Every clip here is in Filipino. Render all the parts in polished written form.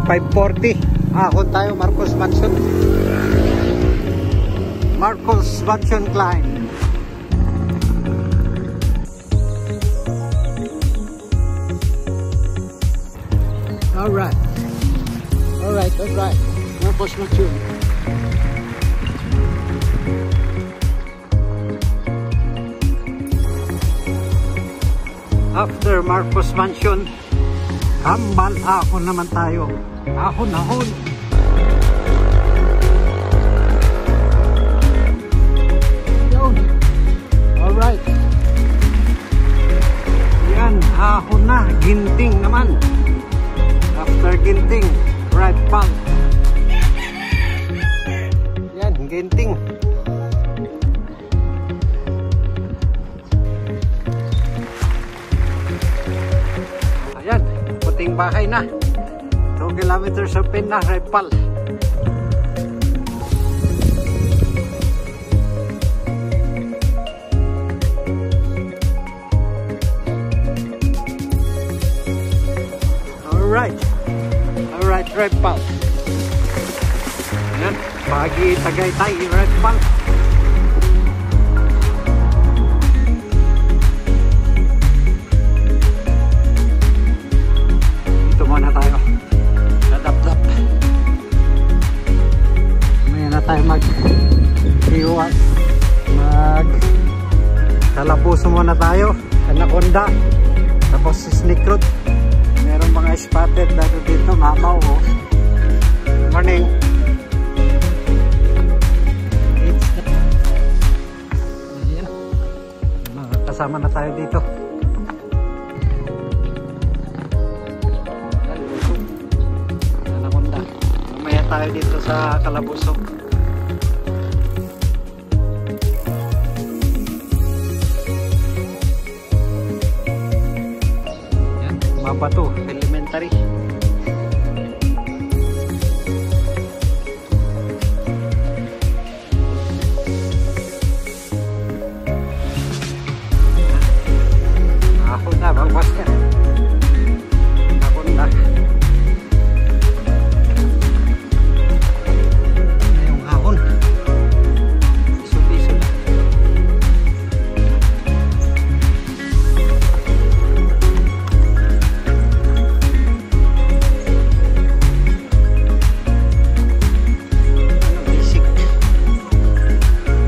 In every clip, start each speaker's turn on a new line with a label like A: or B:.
A: 5:40. Ahon tayo, Marcos Mansion. Marcos Mansion climb. Alright. Marcos Mansion. After Marcos Mansion, Kambal Ahon naman tayo. Ahon. Yun. Alright. Yan, ahon na. Ginting naman. After Ginting, right pal. Yan, Ginting. Ayan, puting bahay na. 2 kilometers of pin na, right pal. Alright, right pal. Ayan, Pagi Tagaytay, right pal. Dito muna tayo. Dadap-dap. May na tayo mag-iwas. Kalabuso muna tayo. Anaconda. Tapos Snake Road. Meron mga spotted dito, mamaw. Morning. Ayan. Mga kasama na tayo dito. Anaconda. Mamaya tayo dito sa Calabuso. Ayan. Mabato. Elementary. Bawas ka. Anaconda. Yung ahon. Piso-piso na.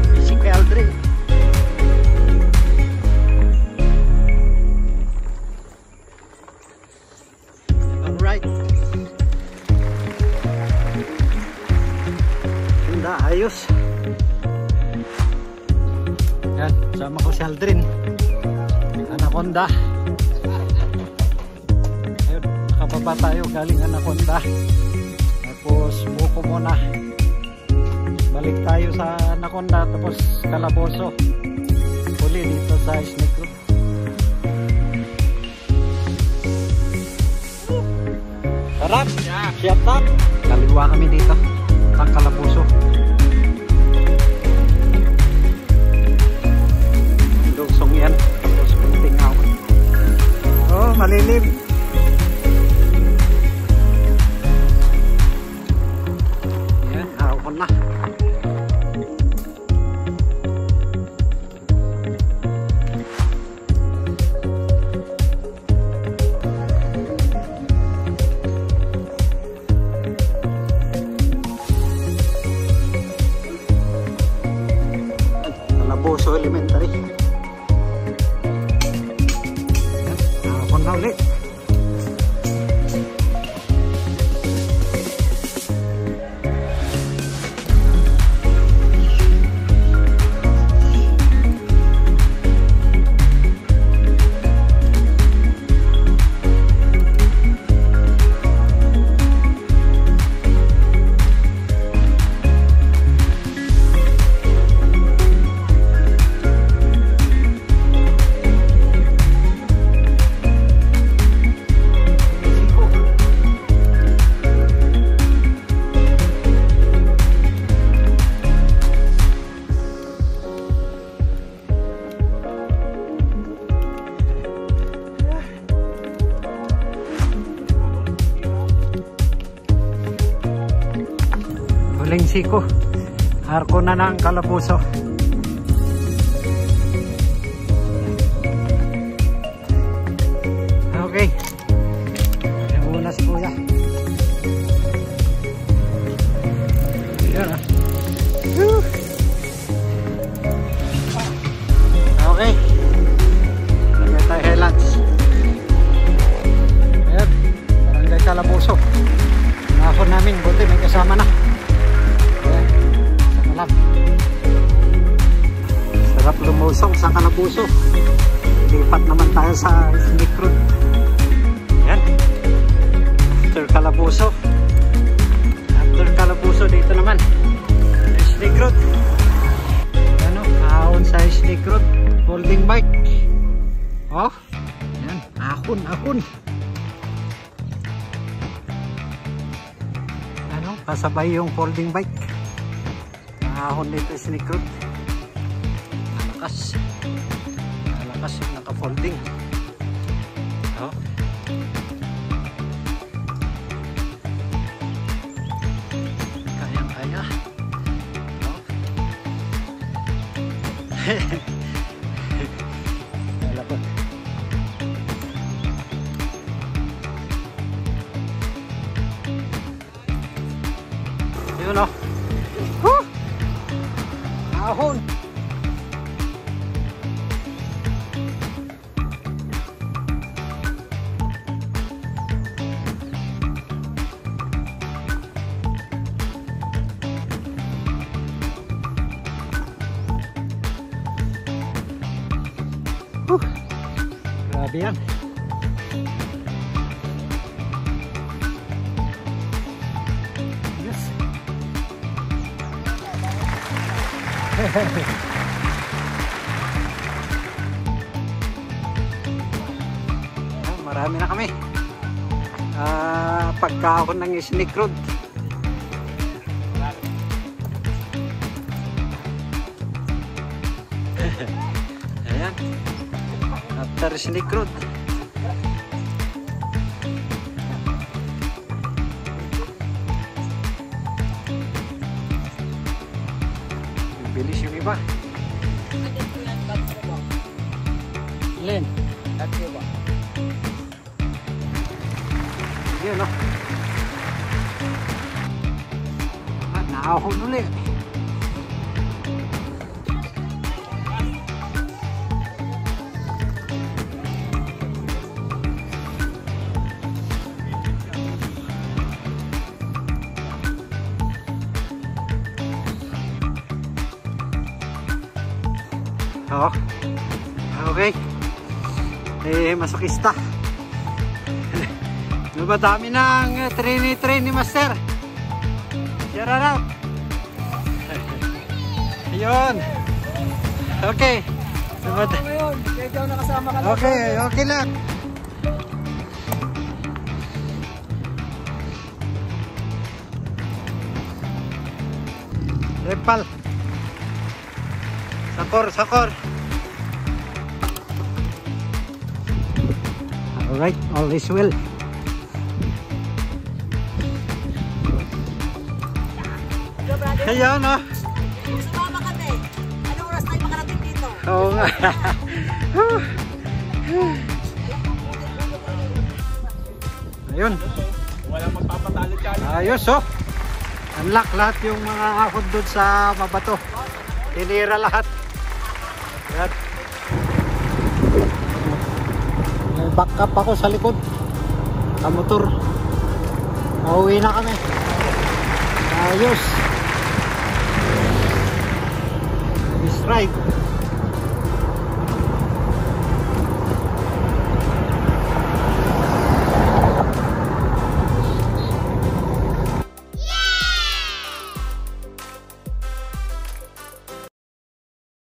A: Basic Eldrin. Ayos. Yan, sama ko si Aldrin. Anaconda. Ayun, nakababa tayo galing Anaconda. Tapos buko muna. Balik tayo sa Anaconda. Tapos Calaboso. Huli dito sa Snake Road. Sarap! Shut up! Kaliwa kami dito. Ang Calaboso. Lugsong yan. Tapos kunting ahon. Oh, malilim. Yan, ahon na. Calaboso Elementary. Ahon na ulit. galing siko. Arko na ng Calaboso. Okay. Ayan muna si kuya. Ayan ah. Okay. Lagay tayo highlands. Ayan. Barangay Calaboso. Nakakon namin. Buti may kasama na. Ayan. Salam. Sarap lumusong sa Calaboso. Lipat naman tayo sa Snake Road. Ayan. After Calaboso. After Calaboso dito naman. Snake Road. Ano? Ahon sa Snake Road. Folding bike. Oh. Ayan. Ahon. Ahon. Ano? Kasabay yung folding bike. Ahon dito Snake Road. Malakas. Malakas yung naka-folding. Oh. Kayang-kaya. Oh. Wala po. Yun o. Huh! Ahon. Grabe yan. Yes. Marami na kami. Pagkaon ng Snake Road. Ayan. After Snake Road. Bilis yung iba. Alin? Tatlo ba? Yun o. Naahon ulit. Oh. Okay. Masokista. Lumadami ng trainee master. Shout out. Ayun. Okay. Okay, okay lang. Repal. Sakor. Alright, all is well. Ayan o.
B: Sumama kami. Anong oras tayo makarating dito?
A: Oo nga. Ayun.
C: Walang magpapatalo dyan.
A: Ayos oh. Unlock lahat yung mga ahon doon sa mabato. Tinira lahat. Ayan. May backup ako sa likod. Sa motor. Pauwi na kami. Ayos. This ride.